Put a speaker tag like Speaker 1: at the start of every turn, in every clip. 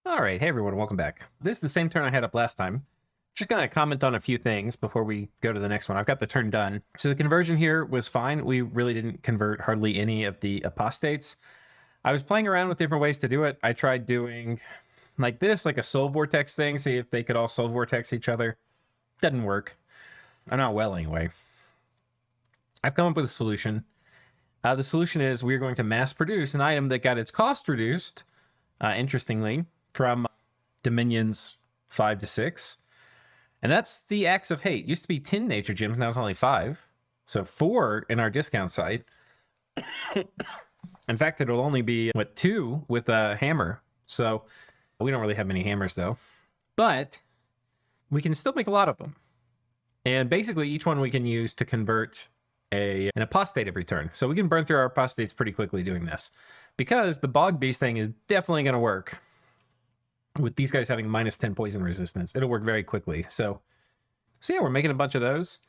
Speaker 1: All right, hey everyone, welcome back. This is the same turn I had up last time. Just gonna comment on a few things before we go to the next one. I've got the turn done. So the conversion here was fine. We really didn't convert hardly any of the apostates. I was playing around with different ways to do it. I tried doing like this, like a soul vortex thing, see if they could all soul vortex each other. Doesn't work. I'm not well anyway. I've come up with a solution. The solution is we're going to mass produce an item that got its cost reduced, interestingly, from Dominions 5 to 6. And that's the Axe of Hate. Used to be 10 nature gems, now it's only 5. So 4 in our discount site. In fact, it'll only be, 2 with a hammer. So we don't really have many hammers, though. But we can still make a lot of them. And basically, each one we can use to convert an apostate every turn. So we can burn through our apostates pretty quickly doing this. Because the Bog Beast thing is definitely going to work. With these guys having minus 10 poison resistance, it'll work very quickly. So yeah, we're making a bunch of those.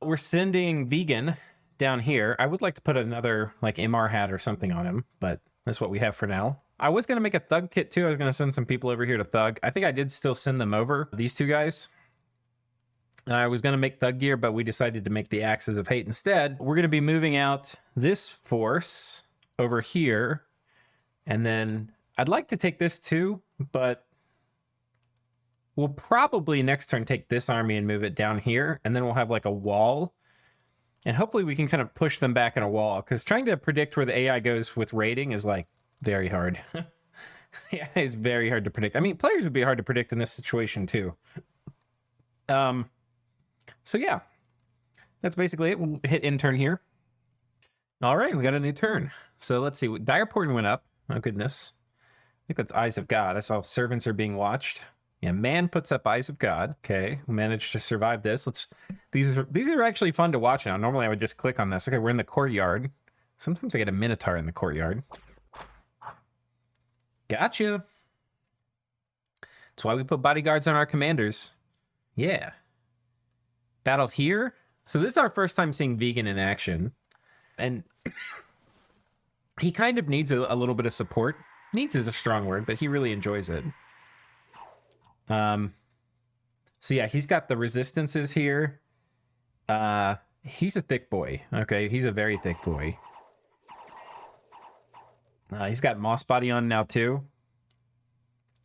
Speaker 1: We're sending Vegan down here. I would like to put another like MR hat or something on him, but that's what we have for now. I was going to make a Thug kit too. I was going to send some people over here to Thug. I think I did still send them over, these two guys. I was going to make Thug gear, but we decided to make the Axes of Hate instead. We're going to be moving out this force over here. And then I'd like to take this too, but we'll probably next turn take this army and move it down here. And then we'll have like a wall. And hopefully we can kind of push them back in a wall. Because trying to predict where the AI goes with raiding is like very hard. Yeah, it's very hard to predict. I mean, players would be hard to predict in this situation too. So yeah, that's basically it. We'll hit intern here. All right, we got a new turn. So let's see. Dire Portent went up. Oh, goodness. I think that's Eyes of God. I saw servants are being watched. Yeah, man puts up Eyes of God. Okay, we managed to survive this. These are actually fun to watch now. Normally I would just click on this. Okay, we're in the courtyard. Sometimes I get a Minotaur in the courtyard. Gotcha. That's why we put bodyguards on our commanders. Yeah. Battle here. So this is our first time seeing Vegan in action. And he kind of needs a little bit of support. Needs is a strong word, but he really enjoys it. So yeah, he's got the resistances here. He's a thick boy. Okay, he's a very thick boy. He's got Moss Body on now too.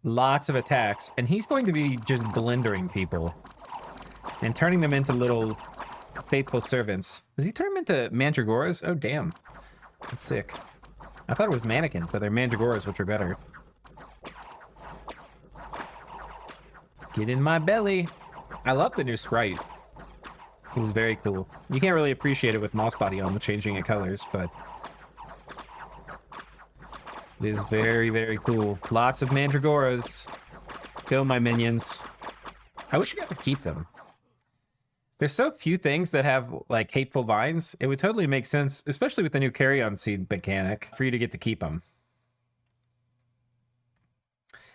Speaker 1: Lots of attacks, and he's going to be just blendering people and turning them into little faithful servants. Does he turn them into mandragoras? Oh damn, that's sick. I thought it was mannequins, but they're mandragoras, which are better. Get in my belly. I love the new sprite. It was very cool. You can't really appreciate it with Moss Body on the changing of colors, but it is very, very cool. Lots of mandragoras. Go, my minions. I wish you got to keep them. There's so few things that have like hateful vines. It would totally make sense, especially with the new carry-on seed mechanic, for you to get to keep them.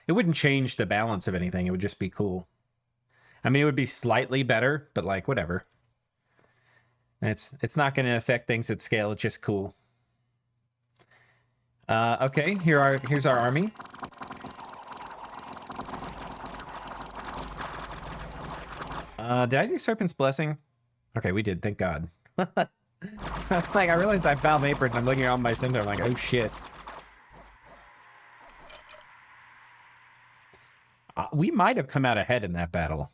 Speaker 1: It wouldn't change the balance of anything. It would just be cool. I mean, it would be slightly better, but like whatever. And it's not going to affect things at scale. It's just cool. Okay, here's our army. Did I do Serpent's Blessing? Okay, we did. Thank God. Like I realized I found Apron. I'm looking around my center. I'm like, oh shit. We might have come out ahead in that battle.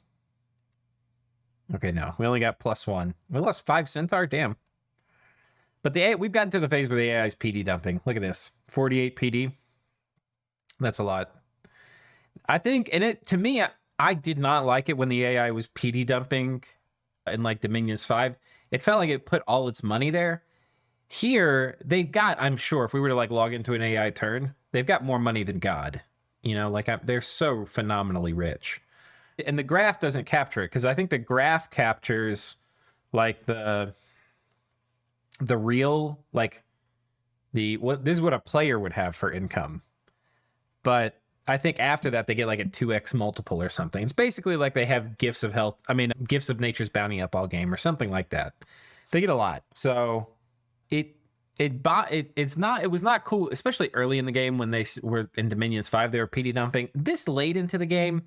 Speaker 1: Okay, no. We only got +1. We lost 5 Centaur? Damn. But we've gotten to the phase where the AI is PD dumping. Look at this. 48 PD. That's a lot. I think, to me, I did not like it when the AI was PD dumping in like Dominions 5. It felt like it put all its money there. Here, they've got, I'm sure, if we were to like log into an AI turn, they've got more money than God. You know, like they're so phenomenally rich. And the graph doesn't capture it, because I think the graph captures like the real, like this is what a player would have for income. But I think after that they get like a 2x multiple or something. It's basically like they have gifts of health. I mean, gifts of nature's bounty up all game or something like that. They get a lot. So it was not cool, especially early in the game when they were in Dominions 5, they were PD dumping. This late into the game,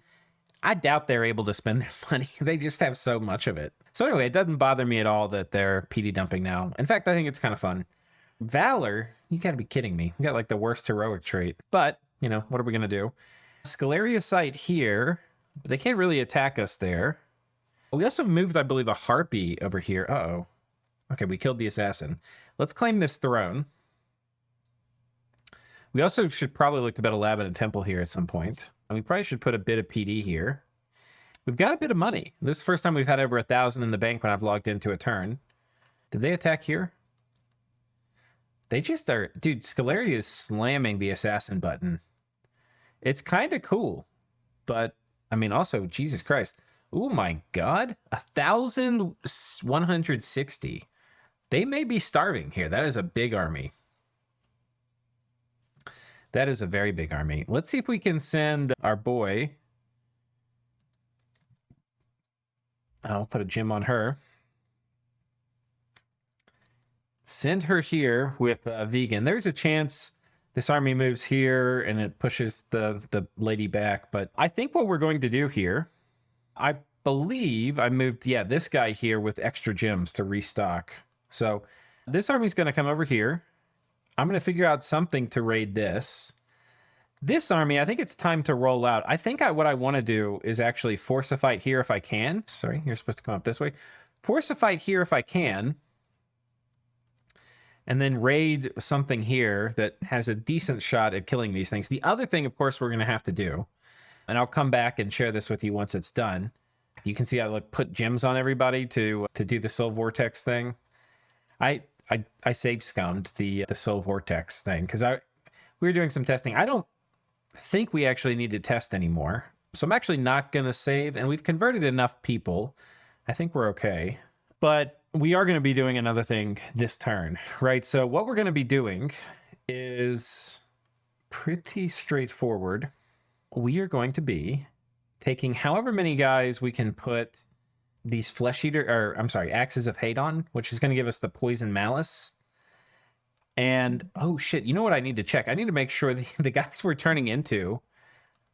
Speaker 1: I doubt they're able to spend their money. They just have so much of it. So anyway, it doesn't bother me at all that they're PD dumping now. In fact, I think it's kind of fun. Valor, you gotta be kidding me. You got like the worst heroic trait. But, you know, what are we gonna do? Scalaria site here, but they can't really attack us there. We also moved, I believe, a harpy over here. Uh-oh. Okay, we killed the assassin. Let's claim this throne. We also should probably look to build a lab and a temple here at some point. And we probably should put a bit of PD here. We've got a bit of money. This is the first time we've had over 1,000 in the bank when I've logged into a turn. Did they attack here? They just are... Dude, Scalaria is slamming the assassin button. It's kind of cool. But, I mean, also, Jesus Christ. Oh my God. 1,160. They may be starving here. That is a big army. That is a very big army. Let's see if we can send our boy. I'll put a gem on her. Send her here with a vegan. There's a chance this army moves here and it pushes the lady back. But I think what we're going to do here, I believe I moved, yeah, this guy here with extra gems to restock. So this army's going to come over here. I'm going to figure out something to raid this. This army, I think it's time to roll out. I think what I want to do is actually force a fight here if I can. Sorry, you're supposed to come up this way. Force a fight here if I can. And then raid something here that has a decent shot at killing these things. The other thing, of course, we're going to have to do, and I'll come back and share this with you once it's done. You can see I put gems on everybody to do the Soul Vortex thing. I save scummed the Soul Vortex thing because we were doing some testing. I don't think we actually need to test anymore. So I'm actually not going to save, and we've converted enough people. I think we're okay. But we are going to be doing another thing this turn, right? So what we're going to be doing is pretty straightforward. We are going to be taking however many guys we can put these Axes of Hate on, which is going to give us the Poison Malice. And, oh shit, you know what I need to check? I need to make sure the guys we're turning into,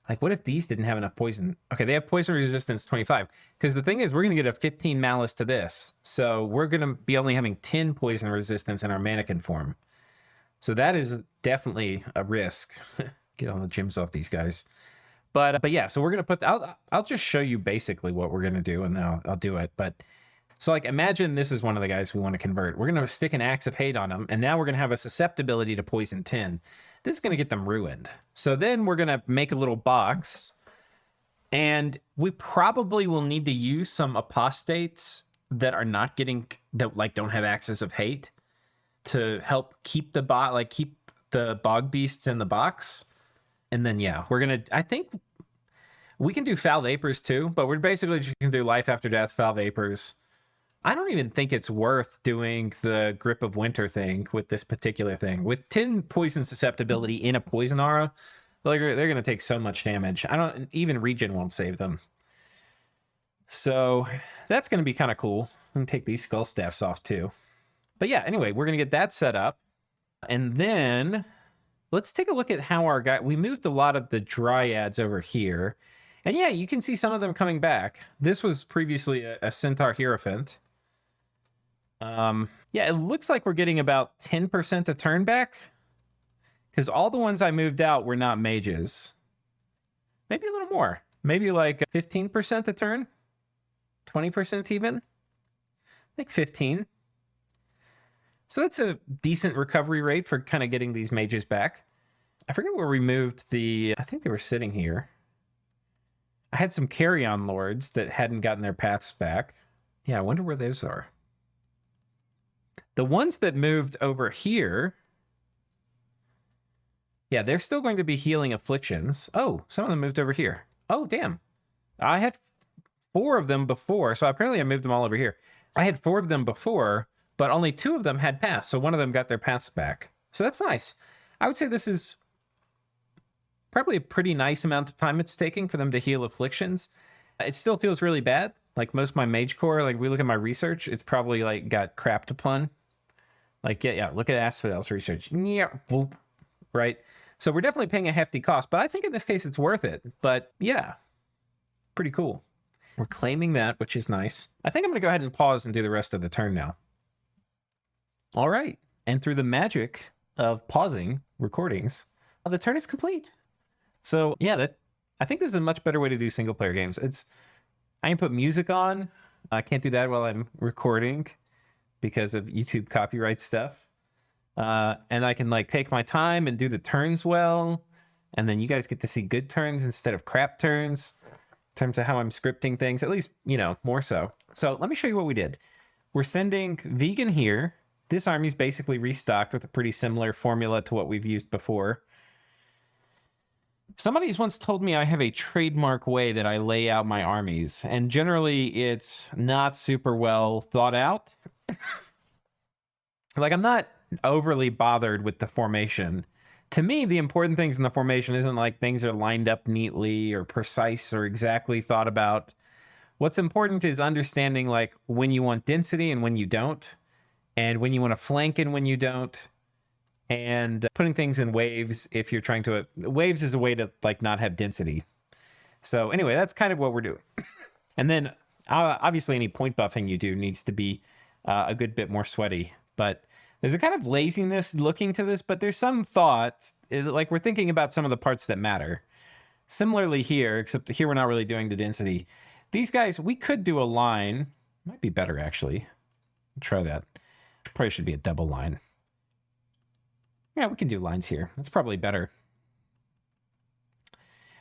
Speaker 1: like, what if these didn't have enough poison? Okay, they have poison resistance 25. Because the thing is, we're going to get a 15 Malice to this. So we're going to be only having 10 poison resistance in our mannequin form. So that is definitely a risk. Get all the gems off these guys. But yeah, so we're going to put... I'll just show you basically what we're going to do, and then I'll do it. But so, like, imagine this is one of the guys we want to convert. We're going to stick an Axe of Hate on them, and now we're going to have a susceptibility to poison 10. This is going to get them ruined. So then we're going to make a little box, and we probably will need to use some apostates that are not getting... that, like, don't have Axes of Hate to help keep the keep the bog beasts in the box. And then, yeah, we're going to... I think we can do Foul Vapors, too, but we're basically just going to do Life After Death, Foul Vapors. I don't even think it's worth doing the Grip of Winter thing with this particular thing. With 10 poison susceptibility in a poison aura, they're going to take so much damage. Even regen won't save them. So that's going to be kind of cool. I'm going to take these Skull Staffs off, too. But yeah, anyway, we're going to get that set up. And then... let's take a look at how our guy... we moved a lot of the Dryads over here. And yeah, you can see some of them coming back. This was previously a Centaur Hierophant. Yeah, it looks like we're getting about 10% a turn back. Because all the ones I moved out were not mages. Maybe a little more. Maybe like 15% a turn? 20% even? I think 15. So that's a decent recovery rate for kind of getting these mages back. I forget where we moved the... I think they were sitting here. I had some carry-on lords that hadn't gotten their paths back. Yeah, I wonder where those are. The ones that moved over here... yeah, they're still going to be healing afflictions. Oh, some of them moved over here. Oh, damn. I had 4 of them before, so apparently I moved them all over here. I had 4 of them before... but only 2 of them had paths, so one of them got their paths back. So that's nice. I would say this is probably a pretty nice amount of time it's taking for them to heal afflictions. It still feels really bad. Like most of my Mage Core, like we look at my research, it's probably like got crapped upon Like, yeah, look at Asphodel's research. Yeah, right? So we're definitely paying a hefty cost, but I think in this case it's worth it. But yeah, pretty cool. We're claiming that, which is nice. I think I'm going to go ahead and pause and do the rest of the turn now. All right. And through the magic of pausing recordings, the turn is complete. So yeah, I think this is a much better way to do single player games. I can put music on. I can't do that while I'm recording because of YouTube copyright stuff. And I can like take my time and do the turns well. And then you guys get to see good turns instead of crap turns in terms of how I'm scripting things, at least, you know, more so. So let me show you what we did. We're sending vegan here. This army's basically restocked with a pretty similar formula to what we've used before. Somebody's once told me I have a trademark way that I lay out my armies, and generally it's not super well thought out. Like, I'm not overly bothered with the formation. To me, the important things in the formation isn't like things are lined up neatly or precise or exactly thought about. What's important is understanding like when you want density and when you don't, and when you want to flank and when you don't, and putting things in waves if you're trying to... Waves is a way to like not have density. So anyway, that's kind of what we're doing. And then obviously any point buffing you do needs to be a good bit more sweaty. But there's a kind of laziness looking to this, but there's some thought, like we're thinking about some of the parts that matter. Similarly here, except here we're not really doing the density. These guys, we could do a line. Might be better, actually. Try that. Probably should be a double line. Yeah, we can do lines here. That's probably better.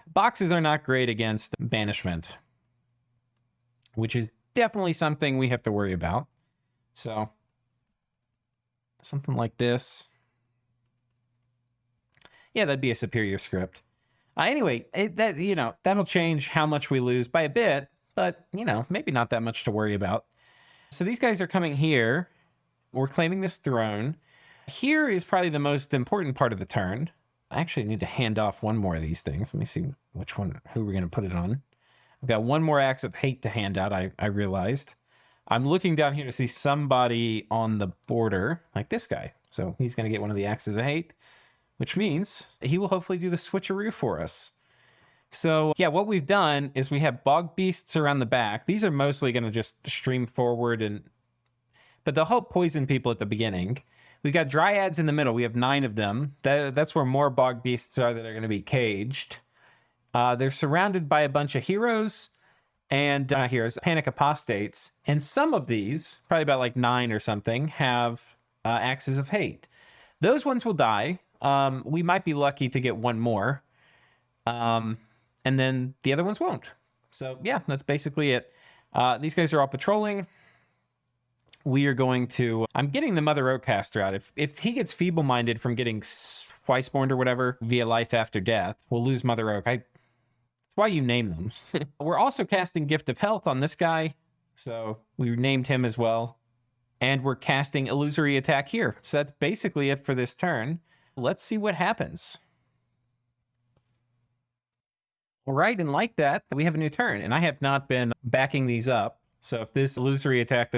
Speaker 1: Boxes are not great against banishment, which is definitely something we have to worry about. So, something like this. Yeah, that'd be a superior script. Anyway, that'll change how much we lose by a bit, but, you know, maybe not that much to worry about. So these guys are coming here. We're claiming this throne. Here is probably the most important part of the turn. I actually need to hand off one more of these things. Let me see which one, who we're going to put it on. I've got one more axe of hate to hand out, I realized. I'm looking down here to see somebody on the border, like this guy. So he's going to get one of the axes of hate, which means he will hopefully do the switcheroo for us. So yeah, what we've done is we have bog beasts around the back. These are mostly going to just stream forward, but they'll help poison people at the beginning. We've got dryads in the middle. We have 9 of them. That's where more bog beasts are that are going to be caged. They're surrounded by a bunch of heroes and heroes, panic apostates. And some of these, probably about like 9 or something, have axes of hate. Those ones will die. We might be lucky to get one more. And then the other ones won't. So yeah, that's basically it. These guys are all patrolling. We are going to... I'm getting the Mother Oakcaster out. If he gets feeble-minded from getting Twiceborn or whatever via life after death, we'll lose Mother Oak. That's why you name them. We're also casting Gift of Health on this guy, so we named him as well. And we're casting Illusory Attack here. So that's basically it for this turn. Let's see what happens. All right, and like that, we have a new turn. And I have not been backing these up. So if this Illusory Attack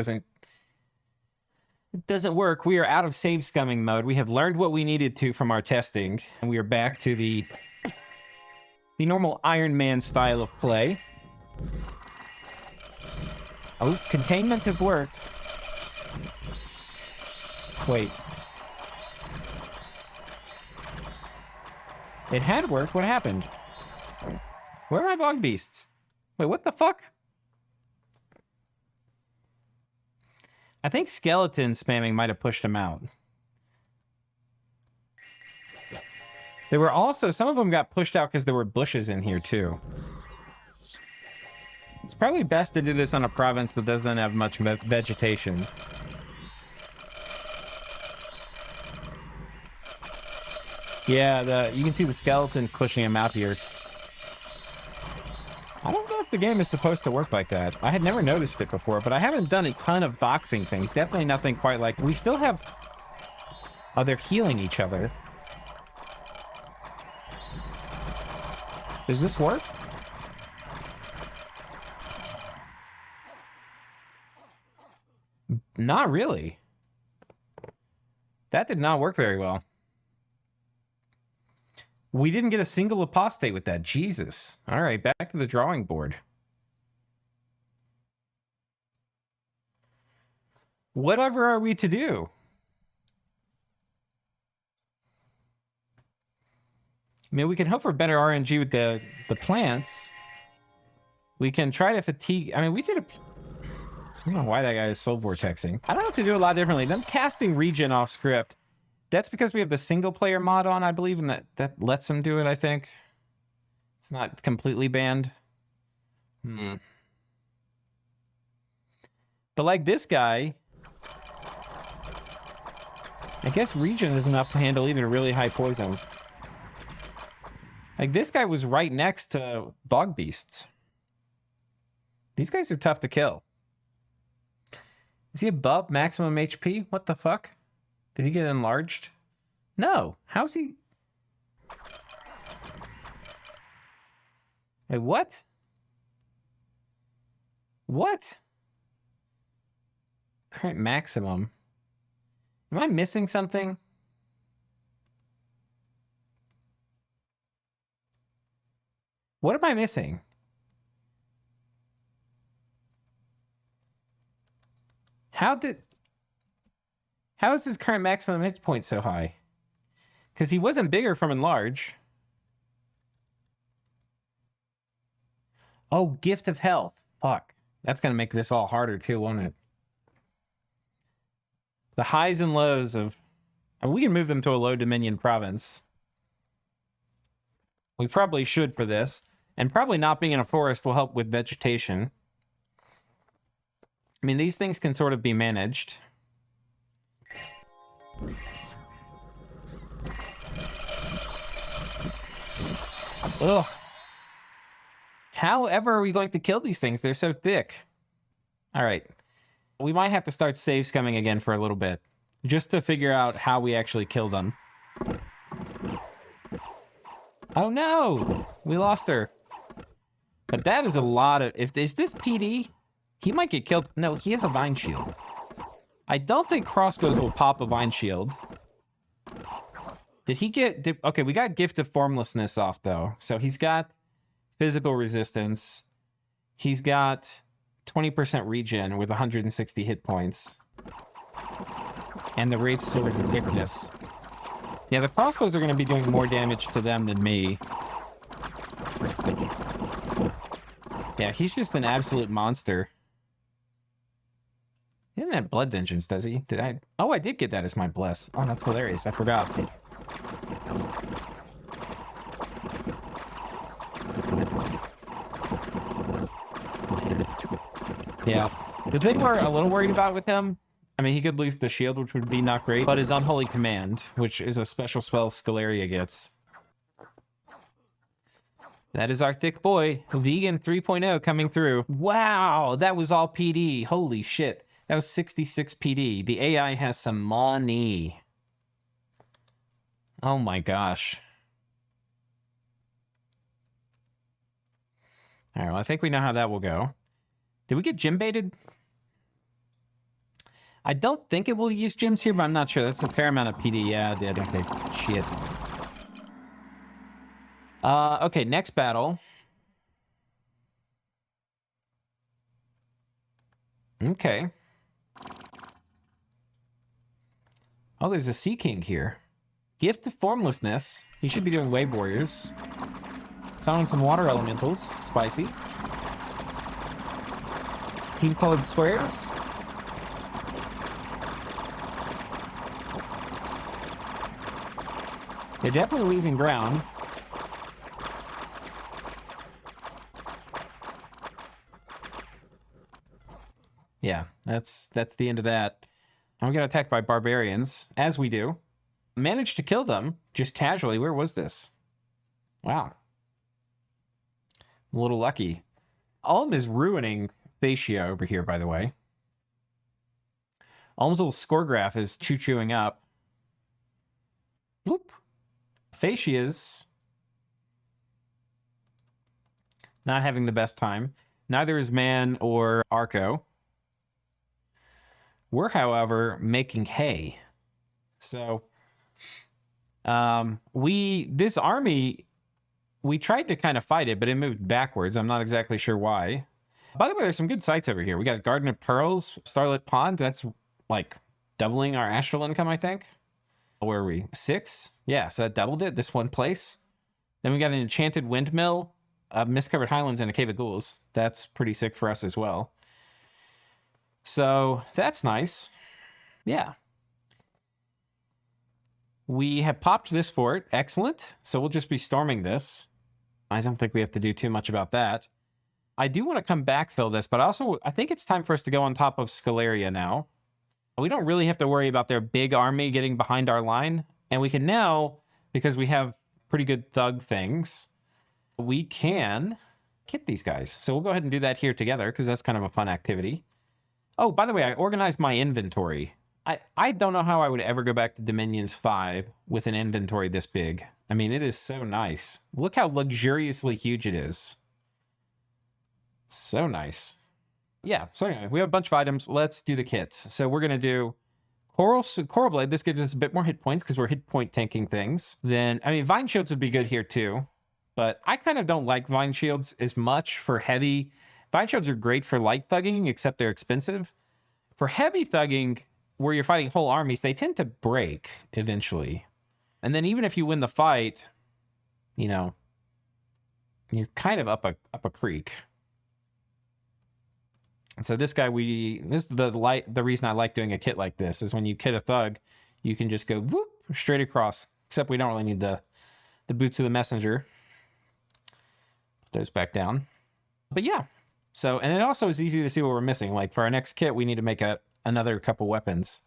Speaker 1: doesn't work, we are out of save scumming mode. We have learned what we needed to from our testing, and we are back to the normal Iron Man style of play. Oh, containment has worked. Wait. It had worked? What happened? Where are my bog beasts? Wait, what the fuck? I think skeleton spamming might have pushed them out. There were also... Some of them got pushed out because there were bushes in here, too. It's probably best to do this on a province that doesn't have much vegetation. Yeah, you can see the skeletons pushing them out here. I don't know if the game is supposed to work like that. I had never noticed it before, but I haven't done a ton of boxing things. Definitely nothing quite like... We still have... Oh, they're healing each other. Does this work? Not really. that did not work very well. We didn't get a single apostate with that. Jesus. All right, back to the drawing board. Whatever are we to do? I mean, we can hope for better RNG with the plants. We can try to fatigue. I mean, we did a... I don't know why that guy is soul vortexing. I don't know what to do a lot differently. Them casting regen off script. That's because we have the single player mod on, I believe, and that lets him do it, I think. It's not completely banned. But like this guy, I guess regen is enough to handle even really high poison. Like this guy was right next to bog beasts. These guys are tough to kill. Is he above maximum HP? What the fuck? Did he get enlarged? No. How's he... Wait, what? What? Current maximum. Am I missing something? What am I missing? How is his current maximum hit point so high? Because he wasn't bigger from enlarge. Oh, gift of health. Fuck. That's going to make this all harder too, won't it? The highs and lows of... I mean, we can move them to a low dominion province. We probably should for this. And probably not being in a forest will help with vegetation. I mean, these things can sort of be managed. Ugh. However are we going to kill these things? They're so thick. All right. We might have to start save scumming again for a little bit. Just to figure out how we actually kill them. Oh no! We lost her. But that is a lot of... Is this PD? He might get killed. No, he has a vine shield. I don't think crossbows will pop a vine shield. Did he get... Okay, we got Gift of Formlessness off, though. So he's got physical resistance. He's got 20% regen with 160 hit points. And the Wraith Sword and Quickness. Yeah, the crossbows are going to be doing more damage to them than me. Yeah, he's just an absolute monster. He doesn't have Blood Vengeance, does he? Did I? Oh, I did get that as my bless. Oh, that's hilarious. I forgot. Yeah. The thing we're a little worried about with him, I mean, he could lose the shield, which would be not great, but his Unholy Command, which is a special spell Scalaria gets. That is our thick boy, Vegan 3.0 coming through. Wow, that was all PD. Holy shit. That was 66 PD. The AI has some money. Oh my gosh. All right, well, I think we know how that will go. Did we get gym baited? I don't think it will use gyms here, but I'm not sure. That's a fair amount of PD. Yeah, it did. Okay, shit. Okay, next battle. Okay. Oh, there's a Sea King here. Gift of Formlessness. He should be doing Wave Warriors. Summoning some water elementals. Spicy. Heat-colored squares. They're definitely losing ground. Yeah, that's the end of that. And we got attacked by barbarians, as we do. Managed to kill them, just casually. Where was this? Wow. A little lucky. Ulm is ruining Fascia over here, by the way. Ulm's little score graph is choo-chooing up. Whoop. Fascia's not having the best time. Neither is Man or Arco. We're, however, making hay. So this army, we tried to kind of fight it, but it moved backwards. I'm not exactly sure why. By the way, there's some good sites over here. We got Garden of Pearls, Starlit Pond. That's like doubling our astral income, I think. Where are we? 6? Yeah, so that doubled it, this one place. Then we got an enchanted windmill, Mist-Covered Highlands, and a Cave of Ghouls. That's pretty sick for us as well. So that's nice. Yeah. We have popped this fort. Excellent. So we'll just be storming this. I don't think we have to do too much about that. I do want to come backfill this, but I think it's time for us to go on top of Scalaria now. We don't really have to worry about their big army getting behind our line. And we can now, because we have pretty good thug things, we can kit these guys. So we'll go ahead and do that here together, because that's kind of a fun activity. Oh, by the way, I organized my inventory. I don't know how I would ever go back to Dominions 5 with an inventory this big. I mean, it is so nice. Look how luxuriously huge it is. So nice. Yeah, so anyway, we have a bunch of items. Let's do the kits. So we're going to do Coral Blade. This gives us a bit more hit points because we're hit point tanking things. Then, I mean, Vine Shields would be good here too. But I kind of don't like Vine Shields as much for heavy. Vine Shields are great for light thugging, except they're expensive. For heavy thugging, where you're fighting whole armies, they tend to break eventually. And then even if you win the fight, you know, you're kind of up a creek. And so this guy, this is the reason I like doing a kit like this, is when you kit a thug, you can just go whoop straight across. Except we don't really need the boots of the messenger. Put those back down. But yeah. So, and it also is easy to see what we're missing. Like for our next kit, we need to make another couple weapons.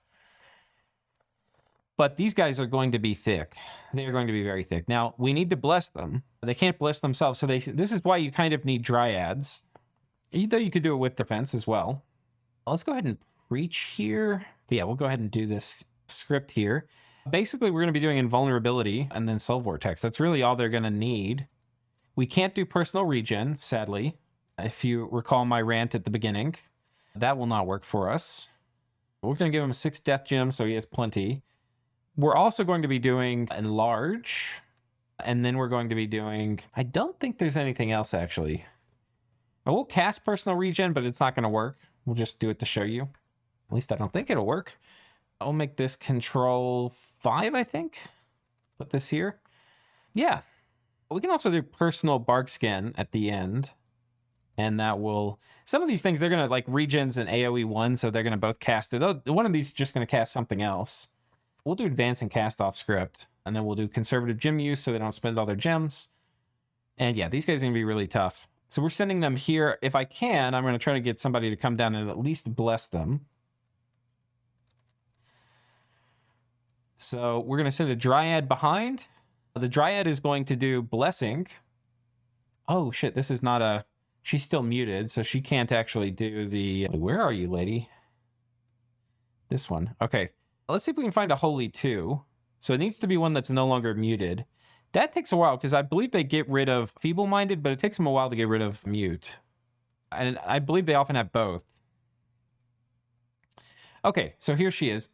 Speaker 1: But these guys are going to be thick. They are going to be very thick. Now, we need to bless them. They can't bless themselves. So this is why you kind of need dryads. Though you could do it with defense as well. Let's go ahead and preach here. But yeah, we'll go ahead and do this script here. Basically, we're going to be doing invulnerability and then soul vortex. That's really all they're going to need. We can't do personal regen, sadly. If you recall my rant at the beginning, that will not work for us. We're going to give him 6 death gems, so he has plenty. We're also going to be doing enlarge. And then we're going to be doing... I don't think there's anything else, actually. We'll cast personal regen, but it's not going to work. We'll just do it to show you. At least I don't think it'll work. I'll make this control 5, I think. Put this here. Yeah. We can also do personal bark skin at the end. And that will... Some of these things, they're going to like regens and AoE 1, so they're going to both cast it. One of these is just going to cast something else. We'll do advance and cast off script. And then we'll do conservative gem use so they don't spend all their gems. And yeah, these guys are going to be really tough. So we're sending them here. If I can, I'm going to try to get somebody to come down and at least bless them. So we're going to send a Dryad behind. The Dryad is going to do blessing. Oh, shit. This is not a... She's still muted, so she can't actually do the... Where are you, lady? This one. Okay. Let's see if we can find a Holy 2. So it needs to be one that's no longer muted. That takes a while, because I believe they get rid of feeble-minded, but it takes them a while to get rid of mute. And I believe they often have both. Okay, so here she is.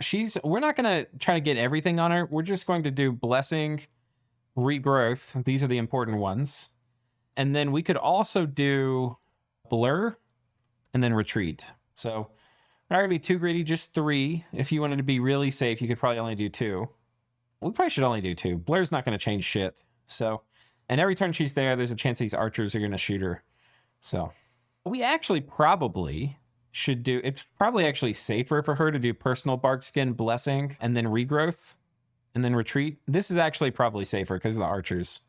Speaker 1: We're not going to try to get everything on her. We're just going to do blessing, regrowth. These are the important ones. And then we could also do blur and then retreat. So we're not going to be too greedy, just 3. If you wanted to be really safe, you could probably only do 2. We probably should only do 2. Blur's not going to change shit. So, and every turn she's there's a chance these archers are going to shoot her. So, we actually probably should do... It's probably actually safer for her to do personal bark skin, blessing, and then regrowth, and then retreat. This is actually probably safer because of the archers.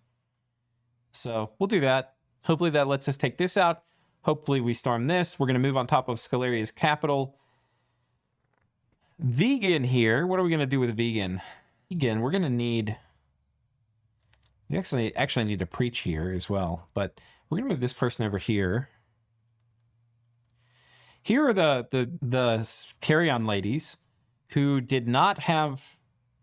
Speaker 1: So, we'll do that. Hopefully that lets us take this out. Hopefully we storm this. We're going to move on top of Scalaria's capital. Vegan here. What are we going to do with vegan? Again, we're going to need... We actually need to preach here as well. But we're going to move this person over here. Here are the carry-on ladies who did not have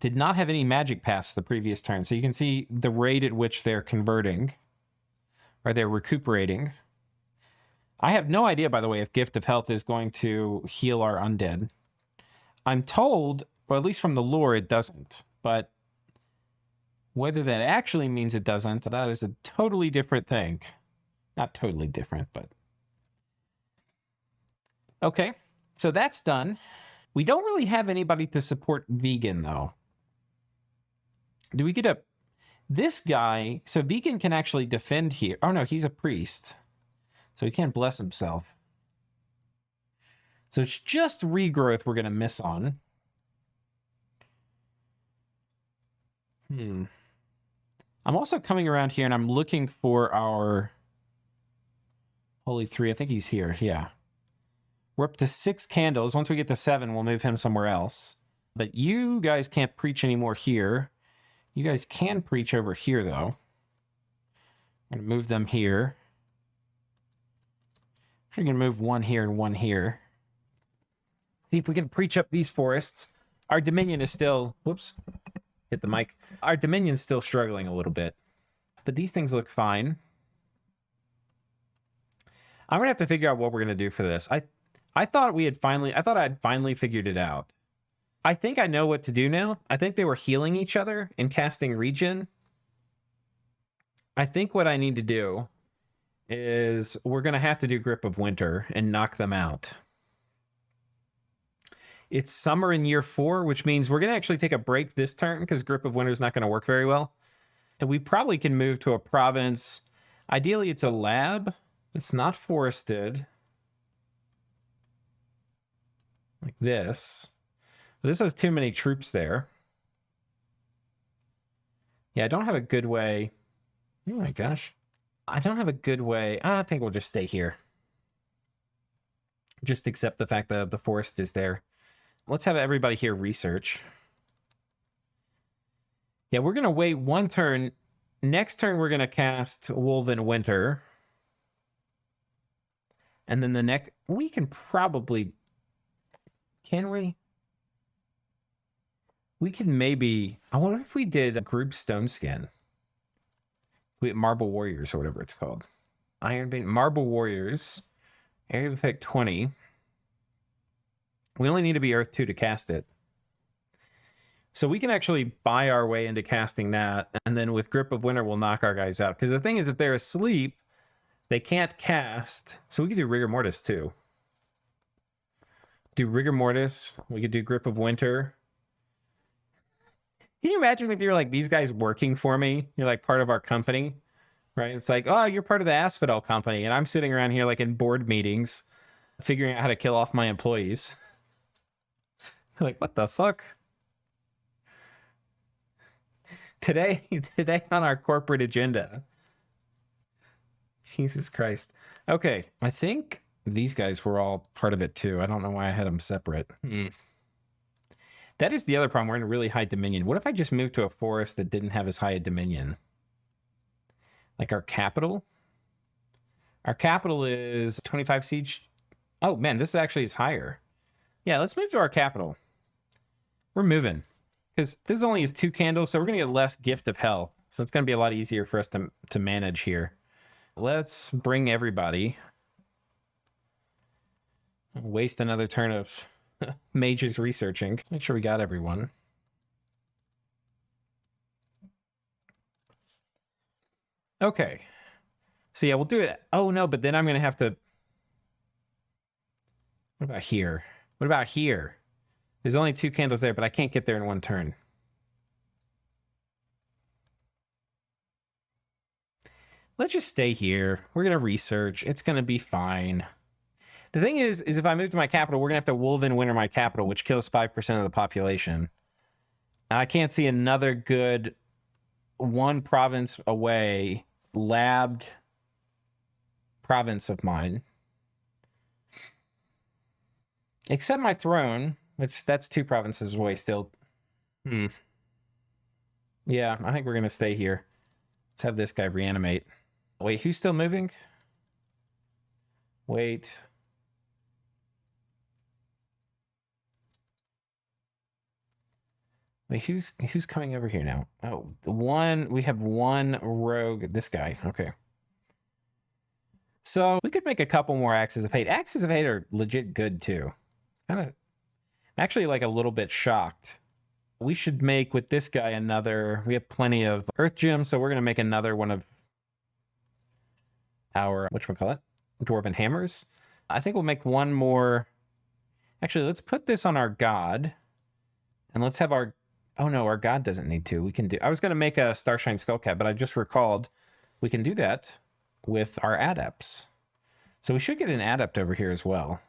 Speaker 1: any magic past the previous turn. So you can see the rate at which they're converting. Or they're recuperating. I have no idea, by the way, if Gift of Health is going to heal our undead. I'm told Or at least from the lore, it doesn't. But whether that actually means it doesn't, that is a totally different thing. Not totally different, but... Okay, so that's done. We don't really have anybody to support vegan, though. Do we get a... This guy... So vegan can actually defend here. Oh, no, he's a priest. So he can't bless himself. So it's just regrowth we're going to miss on. I'm also coming around here and I'm looking for our Holy Three. I think he's here. Yeah. We're up to 6 candles. Once we get to 7, we'll move him somewhere else. But you guys can't preach anymore here. You guys can preach over here, though. I'm going to move them here. I'm going to move 1 here and 1 here. See if we can preach up these forests. Our Dominion is still... Whoops. Hit the mic. Our Dominion's still struggling a little bit. But these things look fine. I'm going to have to figure out what we're going to do for this. I thought I'd finally figured it out. I think I know what to do now. I think they were healing each other and casting regen. I think what I need to do is we're going to have to do Grip of Winter and knock them out. It's summer in year 4, which means we're going to actually take a break this turn because Grip of Winter is not going to work very well. And we probably can move to a province. Ideally, it's a lab. It's not forested. Like this. But this has too many troops there. Yeah, I don't have a good way. Oh my gosh. I don't have a good way. I think we'll just stay here. Just accept the fact that the forest is there. Let's have everybody here research. Yeah, we're going to wait 1 turn. Next turn, we're going to cast Woven Winter. And then the next... We can probably... Can we? We can maybe... I wonder if we did a group Stone Skin. We Marble Warriors or whatever it's called. Ironbane Marble Warriors. Area of effect 20. We only need to be Earth 2 to cast it. So we can actually buy our way into casting that. And then with Grip of Winter, we'll knock our guys out. Because the thing is, if they're asleep, they can't cast. So we could do Rigor Mortis too. Do Rigor Mortis. We could do Grip of Winter. Can you imagine if you're like, these guys working for me? You're like part of our company, right? It's like, oh, you're part of the Asphodel company. And I'm sitting around here like in board meetings, figuring out how to kill off my employees. Like, what the fuck? Today on our corporate agenda. Jesus Christ. Okay, I think these guys were all part of it too. I don't know why I had them separate. That is the other problem. We're in a really high Dominion. What if I just moved to a forest that didn't have as high a Dominion? Like our capital? Our capital is 25 siege. Oh man, this actually is higher. Yeah, let's move to our capital. We're moving. Because this only is 2 candles, so we're going to get less Gift of Hell. So it's going to be a lot easier for us to manage here. Let's bring everybody. Waste another turn of Mages researching. Make sure we got everyone. Okay. So yeah, we'll do it. Oh no, but then I'm going to have to... What about here? What about here? There's only 2 candles there, but I can't get there in 1 turn. Let's just stay here. We're going to research. It's going to be fine. The thing is if I move to my capital, we're going to have to Woven Winter my capital, which kills 5% of the population. And I can't see another good 1 province away labbed province of mine. Except my throne. Which, that's 2 provinces away still. Yeah, I think we're going to stay here. Let's have this guy reanimate. Wait, who's still moving? Wait. Wait, who's coming over here now? Oh, we have 1 rogue. This guy. Okay. So, we could make a couple more Axes of Hate. Axes of Hate are legit good, too. Kind of... Actually, like, a little bit shocked We should make with this guy another. We have plenty of earth gems, so we're going to make another one of our, whatchamacallit, dwarven hammers. I think we'll make one more. Actually, let's put this on our god. And let's have our, oh no, our god doesn't need to. We can do, I was going to make a Starshine Skullcap, but I just recalled we can do that with our adepts. So we should get an adept over here as well.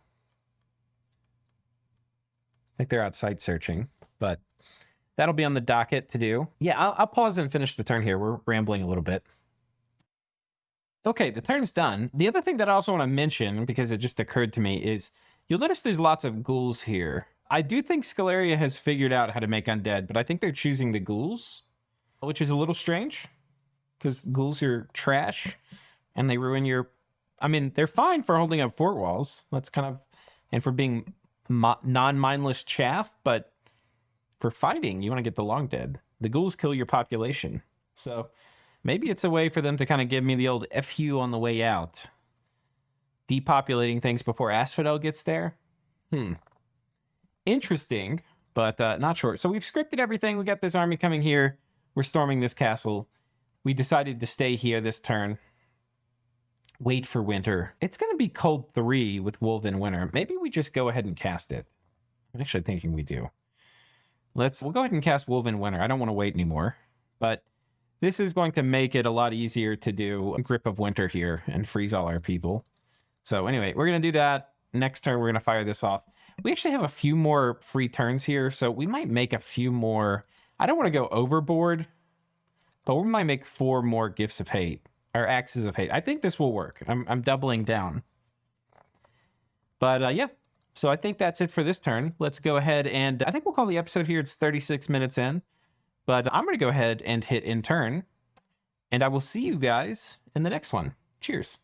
Speaker 1: I think they're outside searching, but that'll be on the docket to do. Yeah, I'll pause and finish the turn here. We're rambling a little bit. Okay, the turn's done. The other thing that I also want to mention, because it just occurred to me, is you'll notice there's lots of ghouls here. I do think Scalaria has figured out how to make undead, but I think they're choosing the ghouls, which is a little strange, because ghouls are trash, and they ruin your... I mean, they're fine for holding up fort walls. That's kind of... And for being non-mindless chaff, but for fighting, you want to get the long dead. The ghouls kill your population. So maybe it's a way for them to kind of give me the old FU on the way out. Depopulating things before Asphodel gets there? Interesting, but not sure. So we've scripted everything. We got this army coming here. We're storming this castle. We decided to stay here this turn. Wait for winter. It's going to be cold 3 with Woven Winter. Maybe we just go ahead and cast it. I'm actually thinking we do. We'll go ahead and cast Woven Winter. I don't want to wait anymore. But this is going to make it a lot easier to do a Grip of Winter here and freeze all our people. So anyway, we're going to do that. Next turn, we're going to fire this off. We actually have a few more free turns here, so we might make a few more. I don't want to go overboard, but we might make 4 more Gifts of Hate, or Axes of Hate. I think this will work. I'm doubling down. But yeah, so I think that's it for this turn. Let's go ahead and I think we'll call the episode here. It's 36 minutes in, but I'm going to go ahead and hit in turn, and I will see you guys in the next one. Cheers.